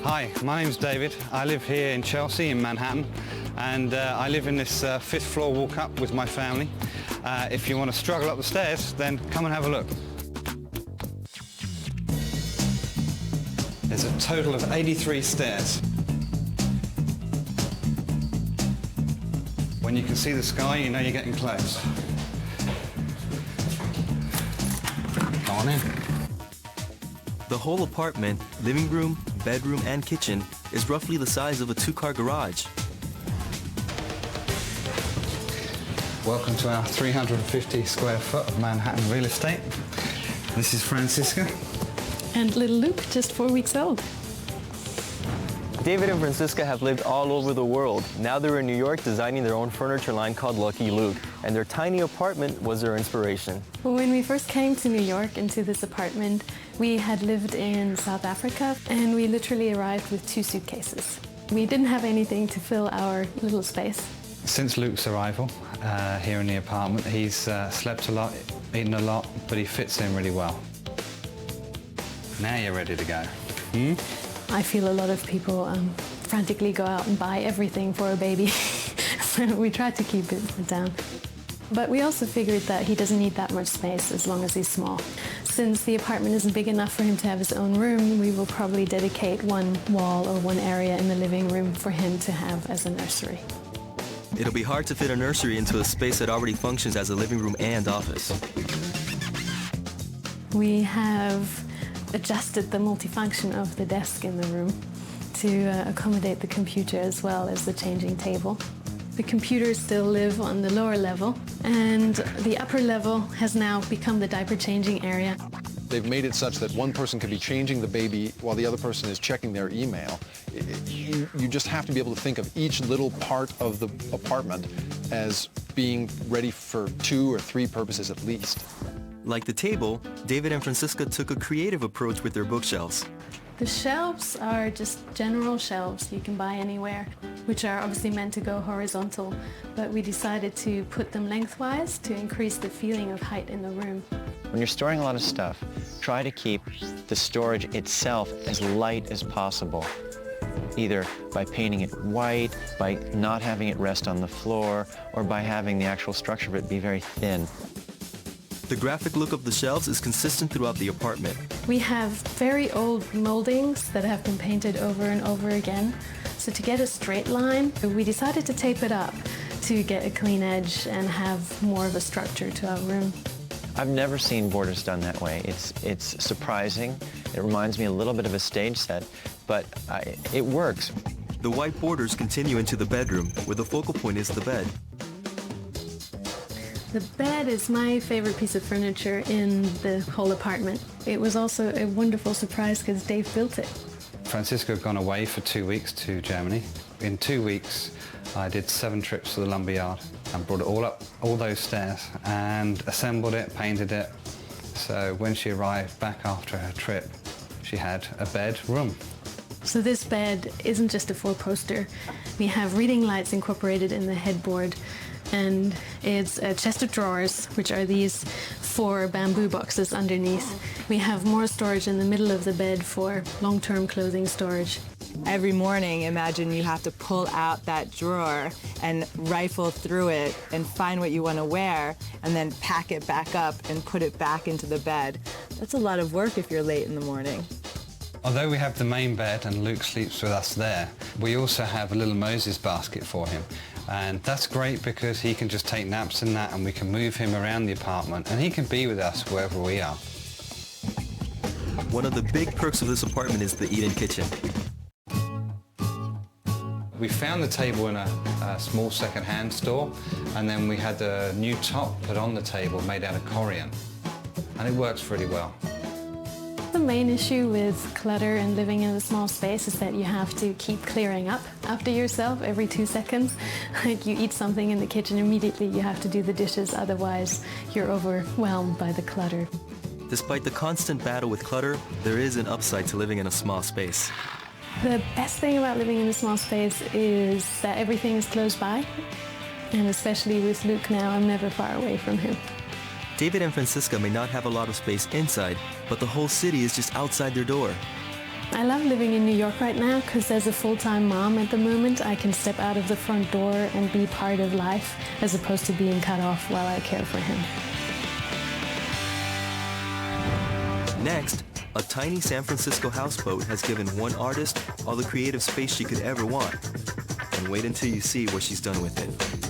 Hi, my name's David. I live here in Chelsea in Manhattan, and I live in this fifth floor walk up with my family. If you want to struggle up the stairs, then come and have a look. There's a total of 83 stairs. When you can see the sky, you know you're getting close. Come on in. The whole apartment, living room, bedroom, and kitchen is roughly the size of a two-car garage. Welcome to our 350 square foot of Manhattan real estate. This is Francisca. And little Luke, just 4 weeks old. David and Francisca have lived all over the world. Now they're in New York designing their own furniture line called Lucky Luke, and their tiny apartment was their inspiration. Well, when we first came to New York into this apartment, we had lived in South Africa, and we literally arrived with 2 suitcases. We didn't have anything to fill our little space. Since Luke's arrival here in the apartment, he's slept a lot, eaten a lot, but he fits in really well. Now you're ready to go. I feel a lot of people frantically go out and buy everything for a baby, so we try to keep it down. But we also figured that he doesn't need that much space as long as he's small. Since the apartment isn't big enough for him to have his own room, we will probably dedicate one wall or one area in the living room for him to have as a nursery. It'll be hard to fit a nursery into a space that already functions as a living room and office. We have adjusted the multifunction of the desk in the room to accommodate the computer as well as the changing table. The computers still live on the lower level, and the upper level has now become the diaper changing area. They've made it such that one person can be changing the baby while the other person is checking their email. You just have to be able to think of each little part of the apartment as being ready for 2 or 3 purposes at least. Like the table, David and Francisca took a creative approach with their bookshelves. The shelves are just general shelves you can buy anywhere, which are obviously meant to go horizontal, but we decided to put them lengthwise to increase the feeling of height in the room. When you're storing a lot of stuff, try to keep the storage itself as light as possible, either by painting it white, by not having it rest on the floor, or by having the actual structure of it be very thin. The graphic look of the shelves is consistent throughout the apartment. We have very old moldings that have been painted over and over again. So to get a straight line, we decided to tape it up to get a clean edge and have more of a structure to our room. I've never seen borders done that way. It's surprising. It reminds me a little bit of a stage set, but it works. The white borders continue into the bedroom, where the focal point is the bed. The bed is my favorite piece of furniture in the whole apartment. It was also a wonderful surprise because Dave built it. Francisco had gone away for 2 weeks to Germany. In 2 weeks, I did 7 trips to the lumberyard and brought it all up, all those stairs, and assembled it, painted it. So when she arrived back after her trip, she had a bedroom. So this bed isn't just a 4-poster. We have reading lights incorporated in the headboard, and it's a chest of drawers, which are these 4 bamboo boxes underneath. We have more storage in the middle of the bed for long-term clothing storage. Every morning, imagine you have to pull out that drawer and rifle through it and find what you want to wear and then pack it back up and put it back into the bed. That's a lot of work if you're late in the morning. Although we have the main bed and Luke sleeps with us there, we also have a little Moses basket for him. And that's great because he can just take naps in that, and we can move him around the apartment, and he can be with us wherever we are. One of the big perks of this apartment is the eat-in kitchen. We found the table in a small second-hand store, and then we had a new top put on the table made out of corian, and it works really well. The main issue with clutter and living in a small space is that you have to keep clearing up after yourself every 2 seconds. Like you eat something in the kitchen, immediately you have to do the dishes, otherwise you're overwhelmed by the clutter. Despite the constant battle with clutter, there is an upside to living in a small space. The best thing about living in a small space is that everything is close by, and especially with Luke now, I'm never far away from him. David and Francisca may not have a lot of space inside, but the whole city is just outside their door. I love living in New York right now because as a full-time mom at the moment, I can step out of the front door and be part of life as opposed to being cut off while I care for him. Next, a tiny San Francisco houseboat has given one artist all the creative space she could ever want. And wait until you see what she's done with it.